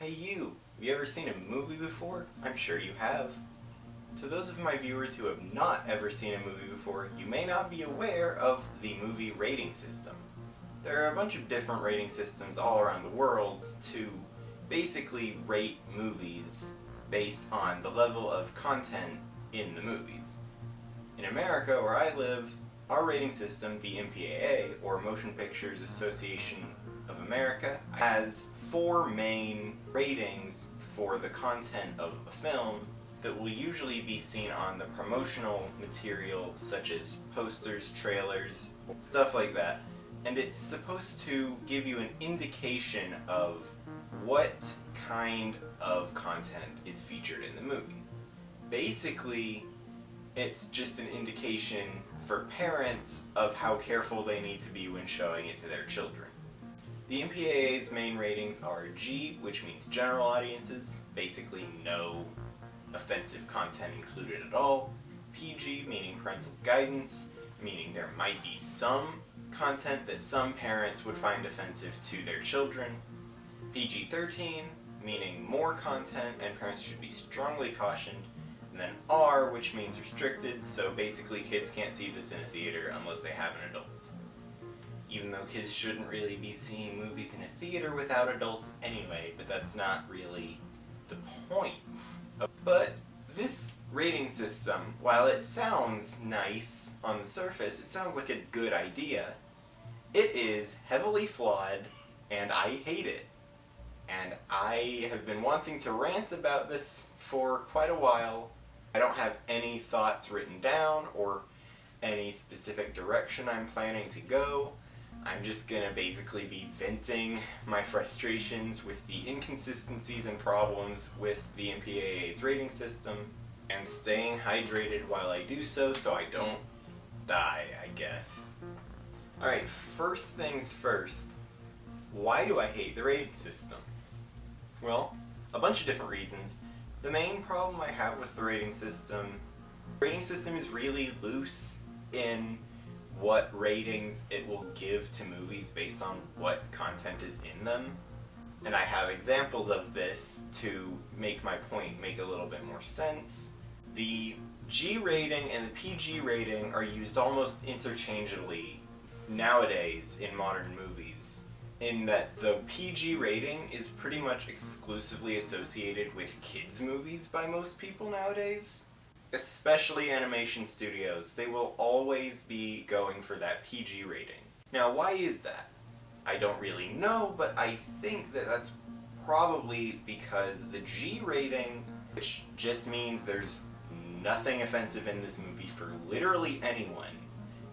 Hey you, have you ever seen a movie before? I'm sure you have. To those of my viewers who have not ever seen a movie before, you may not be aware of the movie rating system. There are a bunch of different rating systems all around the world to basically rate movies based on the level of content in the movies. In America, where I live, our rating system, the MPAA, or Motion Pictures Association of America, has 4 main ratings for the content of a film that will usually be seen on the promotional material such as posters, trailers, stuff like that. And it's supposed to give you an indication of what kind of content is featured in the movie. Basically, it's just an indication for parents of how careful they need to be when showing it to their children. The MPAA's main ratings are G, which means general audiences, basically no offensive content included at all. PG, meaning parental guidance, meaning there might be some content that some parents would find offensive to their children. PG-13, meaning more content and parents should be strongly cautioned. And then R, which means restricted, so basically kids can't see this in a theater unless they have an adult. Even though kids shouldn't really be seeing movies in a theater without adults anyway, but that's not really the point. But this rating system, while it sounds nice on the surface, it sounds like a good idea, it is heavily flawed, and I hate it. And I have been wanting to rant about this for quite a while. I don't have any thoughts written down or any specific direction I'm planning to go. I'm just gonna basically be venting my frustrations with the inconsistencies and problems with the MPAA's rating system and staying hydrated while I do so I don't die, I guess. Alright, first things first, why do I hate the rating system? Well, a bunch of different reasons. The main problem I have with the rating system is really loose in what ratings it will give to movies based on what content is in them. And I have examples of this to make my point make a little bit more sense. The G rating and the PG rating are used almost interchangeably nowadays in modern movies, in that the PG rating is pretty much exclusively associated with kids' movies by most people nowadays. Especially animation studios, they will always be going for that PG rating. Now, why is that? I don't really know, but I think that that's probably because the G rating, which just means there's nothing offensive in this movie for literally anyone,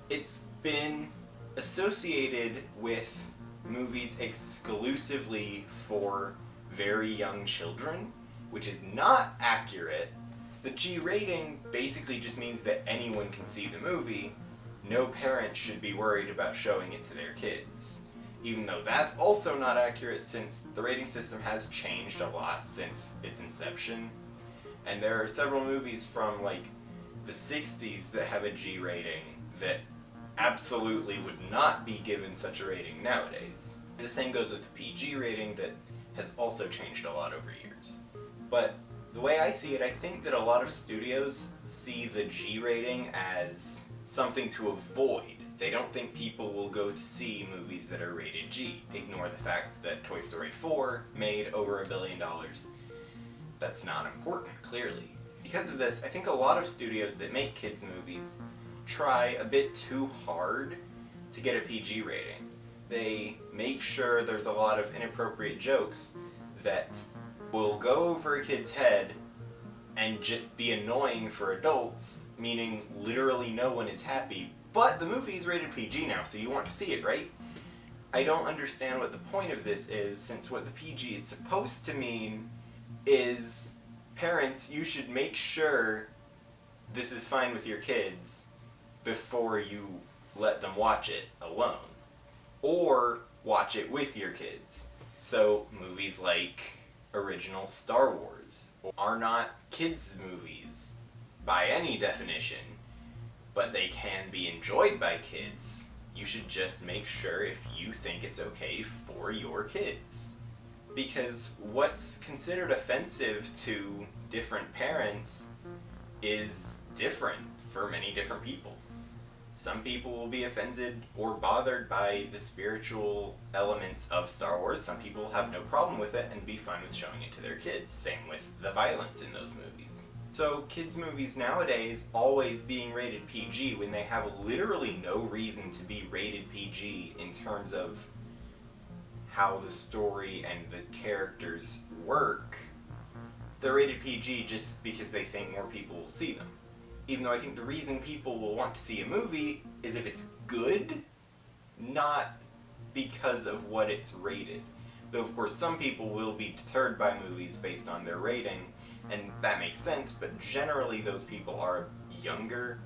it's been associated with movies exclusively for very young children, which is not accurate. The G rating basically just means that anyone can see the movie. No parent should be worried about showing it to their kids. Even though that's also not accurate, since the rating system has changed a lot since its inception. And there are several movies from like the 60s that have a G rating that absolutely would not be given such a rating nowadays. And the same goes with the PG rating that has also changed a lot over years. But the way I see it, I think that a lot of studios see the G rating as something to avoid. They don't think people will go to see movies that are rated G. Ignore the fact that Toy Story 4 made over $1 billion. That's not important, clearly. Because of this, I think a lot of studios that make kids movies try a bit too hard to get a PG rating. They make sure there's a lot of inappropriate jokes that will go over a kid's head and just be annoying for adults, meaning literally no one is happy, but the movie is rated PG now, so you want to see it, right? I don't understand what the point of this is, since what the PG is supposed to mean is, parents, you should make sure this is fine with your kids before you let them watch it alone, or watch it with your kids. So movies like original Star Wars are not kids' movies by any definition, but they can be enjoyed by kids. You should just make sure if you think it's okay for your kids. Because what's considered offensive to different parents is different for many different people. Some people will be offended or bothered by the spiritual elements of Star Wars. Some people have no problem with it and be fine with showing it to their kids. Same with the violence in those movies. So kids' movies nowadays always being rated PG when they have literally no reason to be rated PG in terms of how the story and the characters work. They're rated PG just because they think more people will see them. Even though I think the reason people will want to see a movie is if it's good, not because of what it's rated. Though of course some people will be deterred by movies based on their rating, and that makes sense, but generally those people are younger.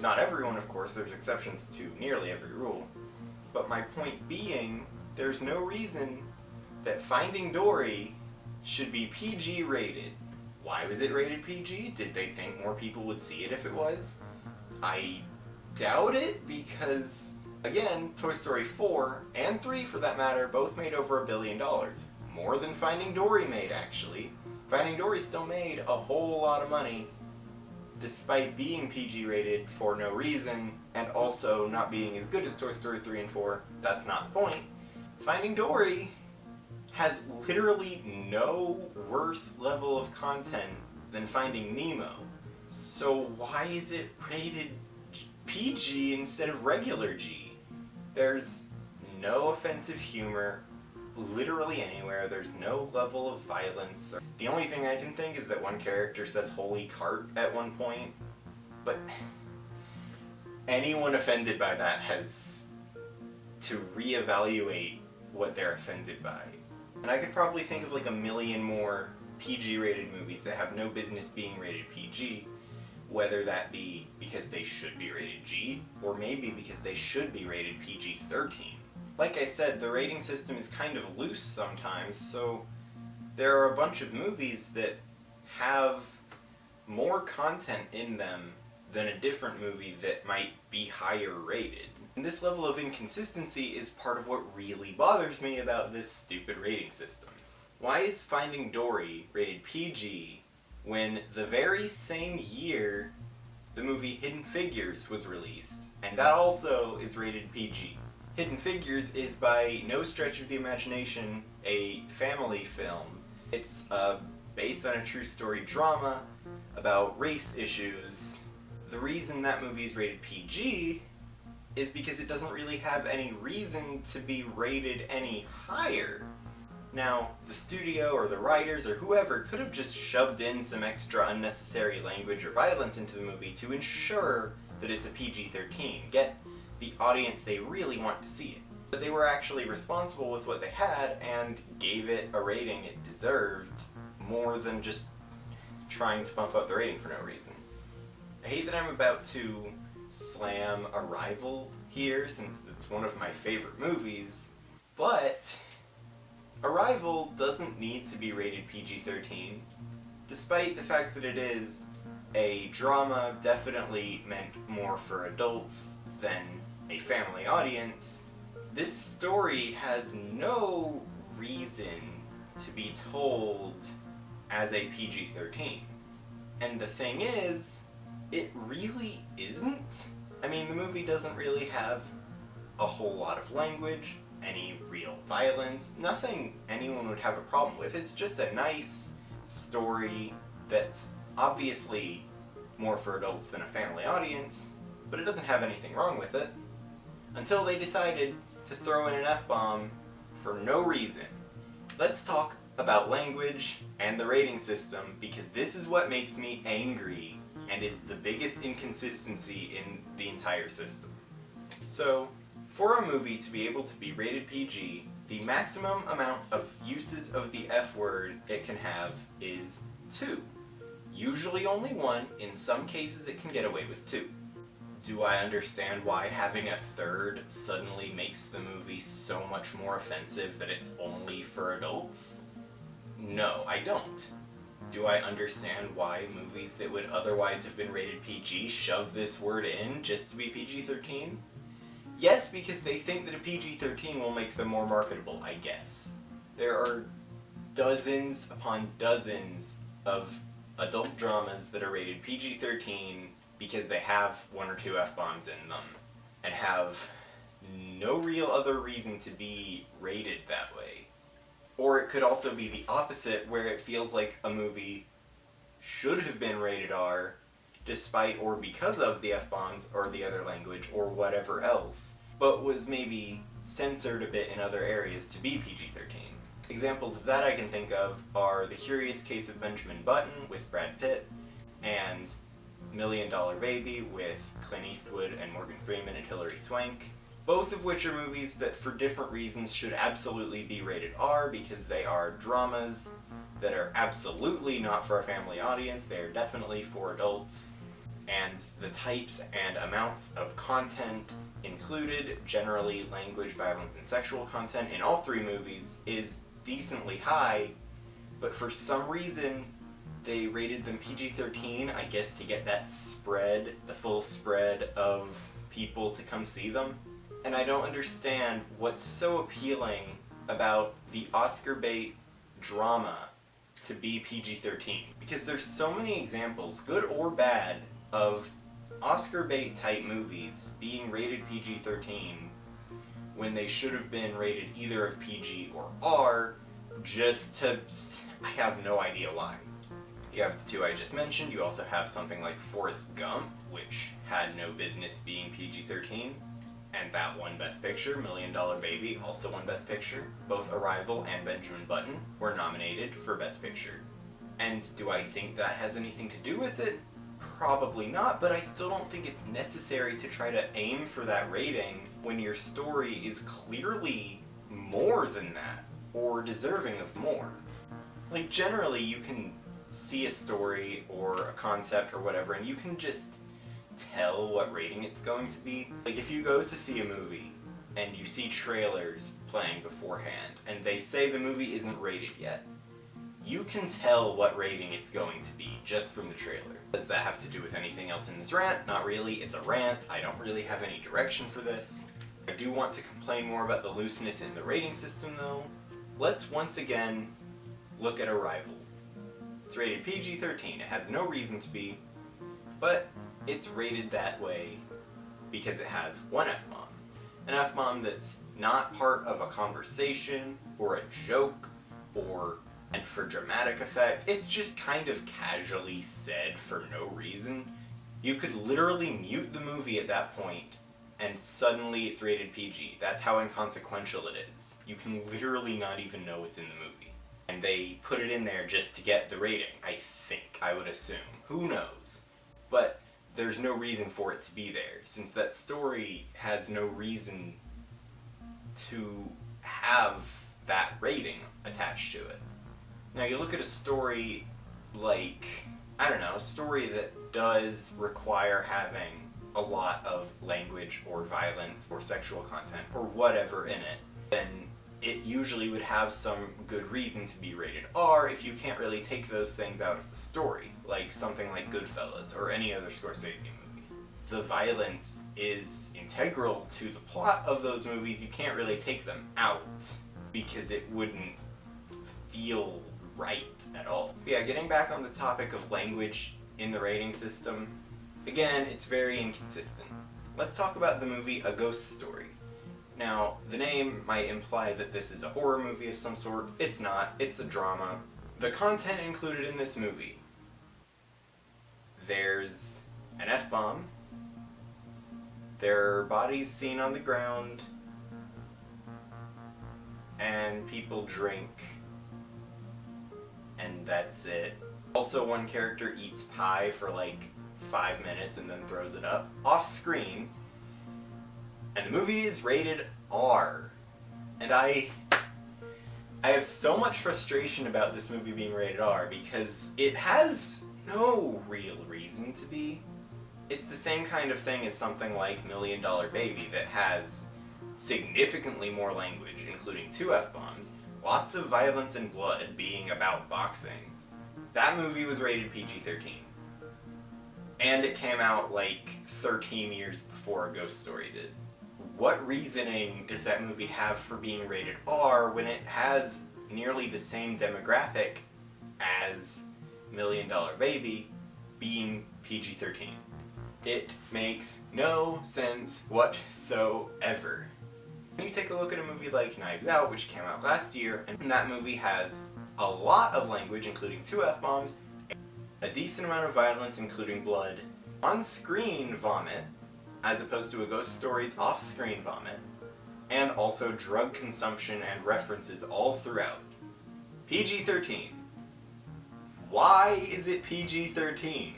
Not everyone, of course, there's exceptions to nearly every rule. But my point being, there's no reason that Finding Dory should be PG rated. Why was it rated PG? Did they think more people would see it if it was? I doubt it, because, again, Toy Story 4, and 3 for that matter, both made over $1 billion. More than Finding Dory made, actually. Finding Dory still made a whole lot of money, despite being PG rated for no reason, and also not being as good as Toy Story 3 and 4. That's not the point. Finding Dory has literally no worse level of content than Finding Nemo. So why is it rated PG instead of regular G? There's no offensive humor literally anywhere. There's no level of violence. The only thing I can think is that one character says holy cart at one point, but anyone offended by that has to reevaluate what they're offended by. And I could probably think of like a million more PG rated movies that have no business being rated PG, whether that be because they should be rated G, or maybe because they should be rated PG-13. Like I said, the rating system is kind of loose sometimes, so there are a bunch of movies that have more content in them than a different movie that might be higher rated. And this level of inconsistency is part of what really bothers me about this stupid rating system. Why is Finding Dory rated PG when the very same year the movie Hidden Figures was released, and that also is rated PG? Hidden Figures is by no stretch of the imagination a family film. It's based on a true story drama about race issues. The reason that movie is rated PG is because it doesn't really have any reason to be rated any higher. Now, the studio or the writers or whoever could have just shoved in some extra unnecessary language or violence into the movie to ensure that it's a PG-13, get the audience they really want to see it. But they were actually responsible with what they had and gave it a rating it deserved, more than just trying to bump up the rating for no reason. I hate that I'm about to slam Arrival here, since it's one of my favorite movies, but Arrival doesn't need to be rated PG-13, despite the fact that it is a drama definitely meant more for adults than a family audience. This story has no reason to be told as a PG-13. And the thing is, it really isn't. I mean, the movie doesn't really have a whole lot of language, any real violence, nothing anyone would have a problem with. It's just a nice story that's obviously more for adults than a family audience, but it doesn't have anything wrong with it. Until they decided to throw in an F-bomb for no reason. Let's talk about language and the rating system, because this is what makes me angry and is the biggest inconsistency in the entire system. So, for a movie to be able to be rated PG, the maximum amount of uses of the F word it can have is 2. Usually only 1, in some cases it can get away with 2. Do I understand why having a third suddenly makes the movie so much more offensive that it's only for adults? No, I don't. Do I understand why movies that would otherwise have been rated PG shove this word in just to be PG-13? Yes, because they think that a PG-13 will make them more marketable, I guess. There are dozens upon dozens of adult dramas that are rated PG-13 because they have one or two F-bombs in them and have no real other reason to be rated that way. Or it could also be the opposite, where it feels like a movie should have been rated R despite or because of the F-bombs or the other language or whatever else, but was maybe censored a bit in other areas to be PG-13. Examples of that I can think of are The Curious Case of Benjamin Button with Brad Pitt, and $1 Million Baby with Clint Eastwood and Morgan Freeman and Hilary Swank, both of which are movies that for different reasons should absolutely be rated R because they are dramas that are absolutely not for a family audience. They are definitely for adults, and the types and amounts of content included, generally language, violence, and sexual content in all three movies, is decently high, but for some reason they rated them PG-13, I guess to get that spread, the full spread of people to come see them. And I don't understand what's so appealing about the Oscar bait drama to be PG-13. Because there's so many examples, good or bad, of Oscar bait type movies being rated PG-13 when they should have been rated either of PG or R, I have no idea why. You have the two I just mentioned. You also have something like Forrest Gump, which had no business being PG-13, and that won Best Picture. $1 Million Baby also won Best Picture. Both Arrival and Benjamin Button were nominated for Best Picture. And do I think that has anything to do with it? Probably not, but I still don't think it's necessary to try to aim for that rating when your story is clearly more than that, or deserving of more. Like, generally you can see a story or a concept or whatever, and you can just tell what rating it's going to be. Like, if you go to see a movie and you see trailers playing beforehand and they say the movie isn't rated yet, you can tell what rating it's going to be just from the trailer. Does that have to do with anything else in this rant? Not really. It's a rant. I don't really have any direction for this. I do want to complain more about the looseness in the rating system though. Let's once again look at Arrival. It's rated PG-13. It has no reason to be, but it's rated that way because it has one F-bomb. An F-bomb that's not part of a conversation or a joke and for dramatic effect. It's just kind of casually said for no reason. You could literally mute the movie at that point and suddenly it's rated PG. That's how inconsequential it is. You can literally not even know it's in the movie. And they put it in there just to get the rating, I think, I would assume. Who knows? But there's no reason for it to be there, since that story has no reason to have that rating attached to it. Now you look at a story like, I don't know, a story that does require having a lot of language or violence or sexual content or whatever in it, then it usually would have some good reason to be rated R if you can't really take those things out of the story, like something like Goodfellas or any other Scorsese movie. The violence is integral to the plot of those movies. You can't really take them out because it wouldn't feel right at all. So yeah, getting back on the topic of language in the rating system, again, it's very inconsistent. Let's talk about the movie A Ghost Story. Now, the name might imply that this is a horror movie of some sort. It's not. It's a drama. The content included in this movie: there's an F-bomb, there are bodies seen on the ground, and people drink, and that's it. Also, one character eats pie for like 5 minutes and then throws it up off screen, and the movie is rated R. And I have so much frustration about this movie being rated R because it has no real reason to be. It's the same kind of thing as something like $1 Million Baby that has significantly more language, including 2 F-bombs, lots of violence and blood being about boxing. That movie was rated PG-13. And it came out like 13 years before A Ghost Story did. What reasoning does that movie have for being rated R when it has nearly the same demographic as Million Dollar Baby being PG-13. It makes no sense whatsoever. When you take a look at a movie like Knives Out, which came out last year, and that movie has a lot of language, including 2 F-bombs, a decent amount of violence, including blood, on-screen vomit, as opposed to A Ghost Story's off-screen vomit, and also drug consumption and references all throughout. PG-13. Why is it PG-13?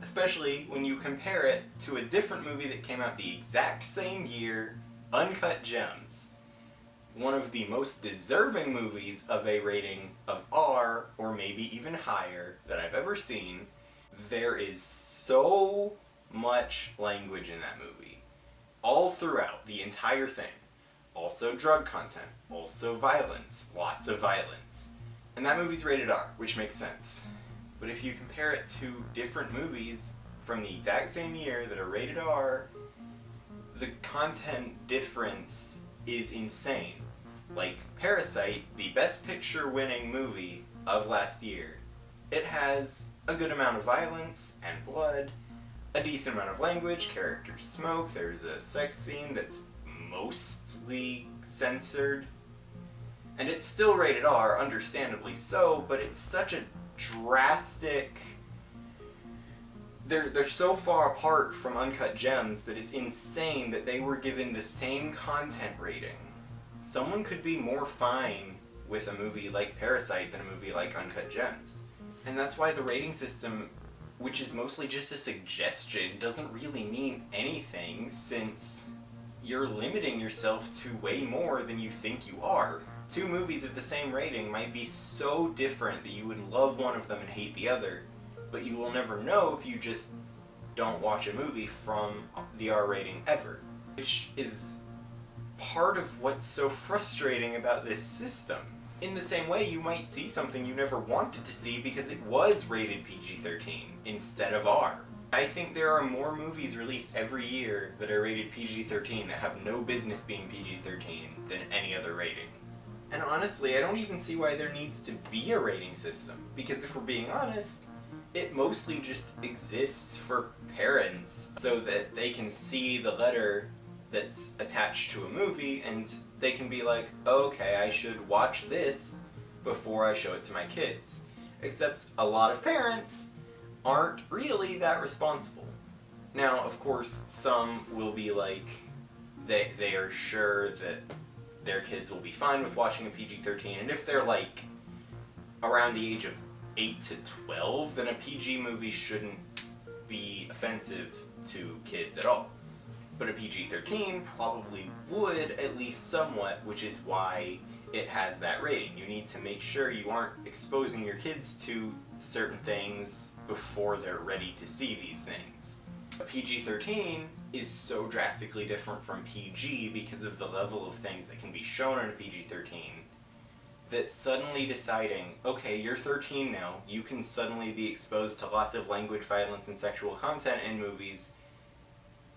Especially when you compare it to a different movie that came out the exact same year, Uncut Gems. One of the most deserving movies of a rating of R, or maybe even higher, that I've ever seen. There is so much language in that movie. All throughout, the entire thing. Also drug content, also violence, lots of violence. And that movie's rated R, which makes sense. But if you compare it to different movies from the exact same year that are rated R, the content difference is insane. Like Parasite, the Best Picture winning movie of last year, it has a good amount of violence and blood, a decent amount of language, characters smoke, there's a sex scene that's mostly censored, and it's still rated R, understandably so, but it's such a drastic... They're so far apart from Uncut Gems that it's insane that they were given the same content rating. Someone could be more fine with a movie like Parasite than a movie like Uncut Gems. And that's why the rating system, which is mostly just a suggestion, doesn't really mean anything, since you're limiting yourself to way more than you think you are. 2 movies of the same rating might be so different that you would love one of them and hate the other, but you will never know if you just don't watch a movie from the R rating ever. Which is part of what's so frustrating about this system. In the same way, you might see something you never wanted to see because it was rated PG-13 instead of R. I think there are more movies released every year that are rated PG-13 that have no business being PG-13 than any other rating. And honestly, I don't even see why there needs to be a rating system, because if we're being honest, it mostly just exists for parents so that they can see the letter that's attached to a movie and they can be like, okay, I should watch this before I show it to my kids. Except a lot of parents aren't really that responsible. Now, of course, some will be like, they are sure that their kids will be fine with watching a PG-13, and if they're like around the age of 8 to 12, then a PG movie shouldn't be offensive to kids at all. But a PG-13 probably would, at least somewhat, which is why it has that rating. You need to make sure you aren't exposing your kids to certain things before they're ready to see these things. A PG-13 is so drastically different from PG because of the level of things that can be shown in a PG-13, that suddenly deciding, okay, you're 13 now, you can suddenly be exposed to lots of language, violence, and sexual content in movies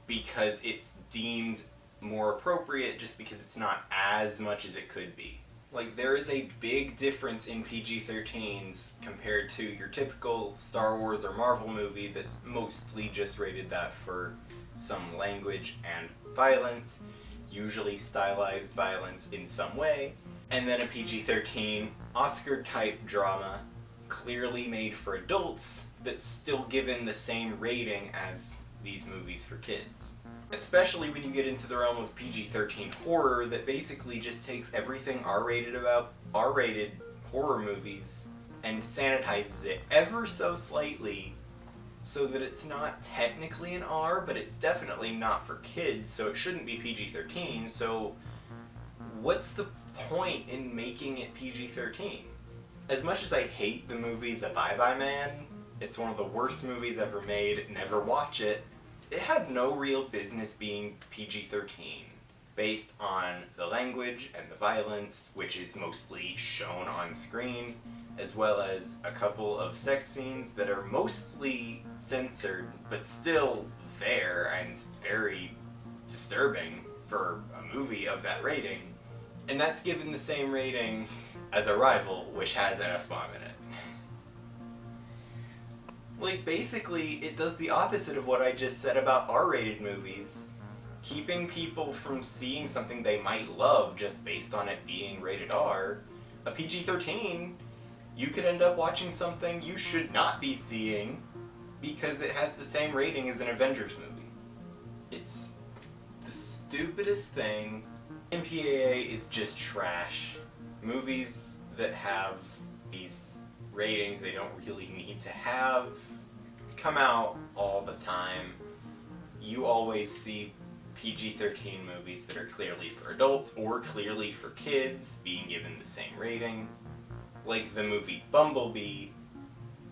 because it's deemed more appropriate just because it's not as much as it could be. Like, there is a big difference in PG-13s compared to your typical Star Wars or Marvel movie that's mostly just rated that for some language and violence, usually stylized violence in some way, and then a PG-13 Oscar-type drama, clearly made for adults, that's still given the same rating as these movies for kids. Especially when you get into the realm of PG-13 horror that basically just takes everything R-rated about R-rated horror movies and sanitizes it ever so slightly so that it's not technically an R, but it's definitely not for kids, so it shouldn't be PG-13, so what's the point in making it PG-13? As much as I hate the movie The Bye Bye Man, it's one of the worst movies ever made, never watch it, it had no real business being PG-13, based on the language and the violence, which is mostly shown on screen, as well as a couple of sex scenes that are mostly censored, but still there and very disturbing for a movie of that rating. And that's given the same rating as Arrival, which has an F-bomb in it. Like, basically, it does the opposite of what I just said about R-rated movies, keeping people from seeing something they might love just based on it being rated R. A PG-13, you could end up watching something you should not be seeing because it has the same rating as an Avengers movie. It's the stupidest thing. MPAA is just trash. Movies that have these ratings they don't really need to have come out all the time. You always see PG-13 movies that are clearly for adults or clearly for kids being given the same rating. Like the movie Bumblebee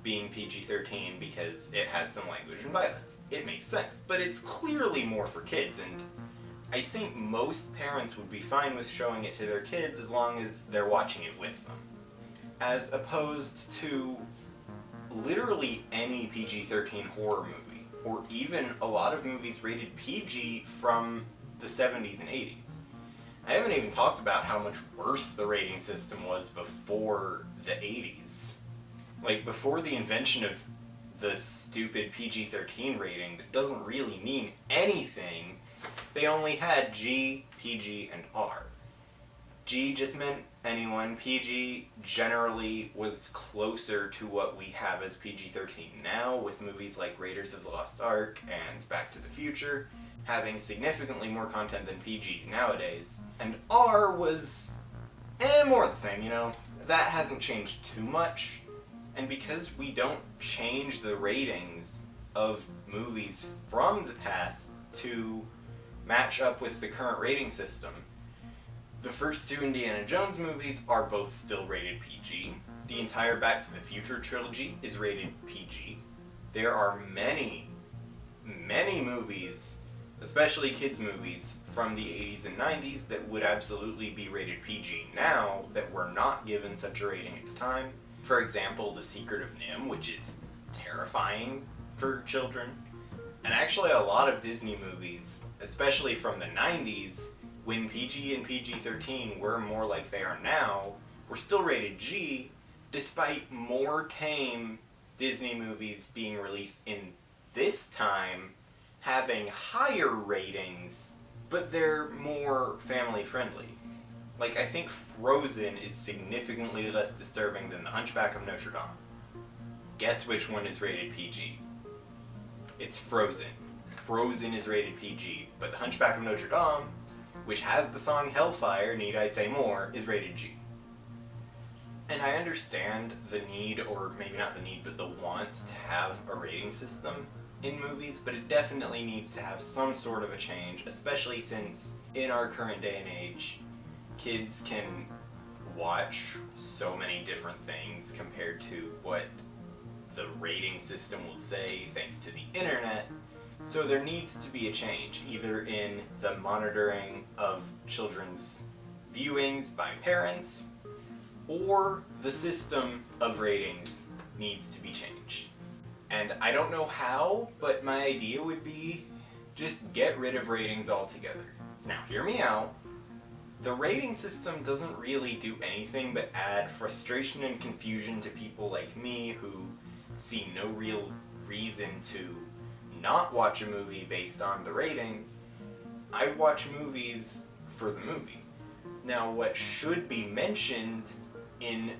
being PG-13 because it has some language and violence. It makes sense, but it's clearly more for kids, and I think most parents would be fine with showing it to their kids as long as they're watching it with them. As opposed to literally any PG-13 horror movie, or even a lot of movies rated PG from the 70s and 80s. I haven't even talked about how much worse the rating system was before the 80s. Like, before the invention of the stupid PG-13 rating that doesn't really mean anything, they only had G, PG, and R. G just meant anyone. PG generally was closer to what we have as PG-13 now, with movies like Raiders of the Lost Ark and Back to the Future having significantly more content than PGs nowadays. And R was more the same, you know? That hasn't changed too much. And because we don't change the ratings of movies from the past to match up with the current rating system, the first two Indiana Jones movies are both still rated PG. The entire Back to the Future trilogy is rated PG. There are many, many movies, especially kids' movies, from the 80s and 90s that would absolutely be rated PG now that were not given such a rating at the time. For example, The Secret of NIMH, which is terrifying for children. And actually a lot of Disney movies, especially from the 90s, when PG and PG-13 were more like they are now, were still rated G, despite more tame Disney movies being released in this time having higher ratings, but they're more family-friendly. Like, I think Frozen is significantly less disturbing than The Hunchback of Notre Dame. Guess which one is rated PG? It's Frozen. Frozen is rated PG, but The Hunchback of Notre Dame, which has the song Hellfire, need I say more, is rated G. And I understand the need, or maybe not the need, but the want to have a rating system in movies, but it definitely needs to have some sort of a change, especially since in our current day and age, kids can watch so many different things compared to what the rating system will say thanks to the internet. So there needs to be a change, either in the monitoring of children's viewings by parents, or the system of ratings needs to be changed. And I don't know how, but my idea would be just get rid of ratings altogether. Now, hear me out. The rating system doesn't really do anything but add frustration and confusion to people like me who see no real reason to not watch a movie based on the rating. I watch movies for the movie. Now, what should be mentioned in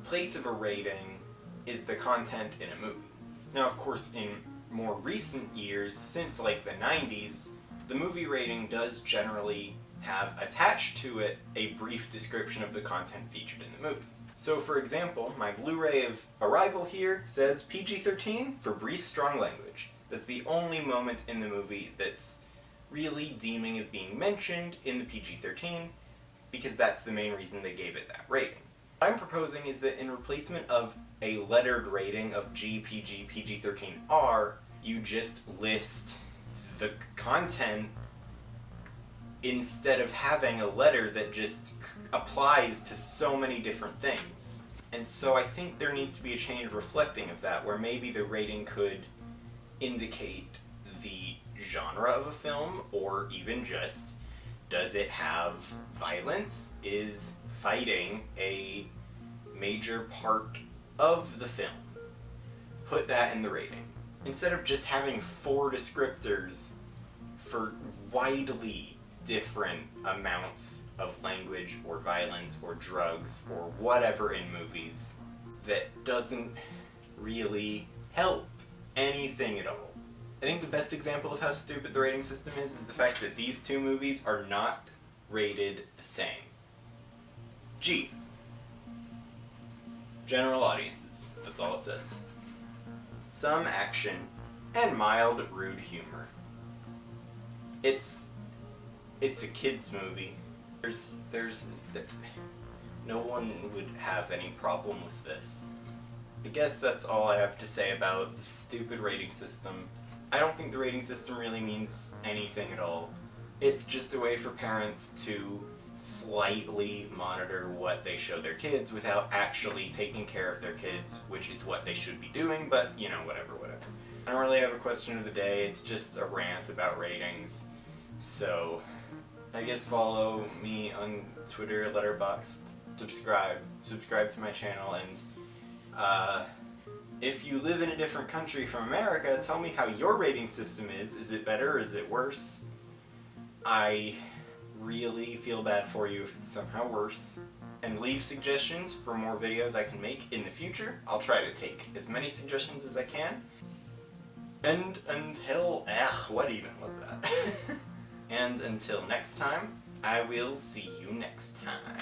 place of a rating is the content in a movie. Now, of course, in more recent years, since like the 90s, the movie rating does generally have attached to it a brief description of the content featured in the movie. So, for example, my Blu-ray of Arrival here says PG-13 for brief, strong language. That's the only moment in the movie that's really deeming of being mentioned in the PG-13, because that's the main reason they gave it that rating. What I'm proposing is that in replacement of a lettered rating of G, PG, PG-13R, you just list the content instead of having a letter that just applies to so many different things. And so I think there needs to be a change reflecting of that, where maybe the rating could indicate the genre of a film, or even just, does it have violence? Is fighting a major part of the film. Put that in the rating. Instead of just having 4 descriptors for widely different amounts of language or violence or drugs or whatever in movies that doesn't really help anything at all. I think the best example of how stupid the rating system is the fact that these 2 movies are not rated the same. G. General audiences. That's all it says. Some action and mild rude humor. It's a kids movie. No one would have any problem with this. I guess that's all I have to say about the stupid rating system. I don't think the rating system really means anything at all. It's just a way for parents to slightly monitor what they show their kids without actually taking care of their kids, which is what they should be doing, but, you know, whatever. I don't really have a question of the day, it's just a rant about ratings. So, I guess follow me on Twitter, Letterboxd, subscribe to my channel, and if you live in a different country from America, tell me how your rating system is. Is it better or is it worse? I really feel bad for you if it's somehow worse. And leave suggestions for more videos I can make in the future. I'll try to take as many suggestions as I can. And until... what even was that? And until next time, I will see you next time.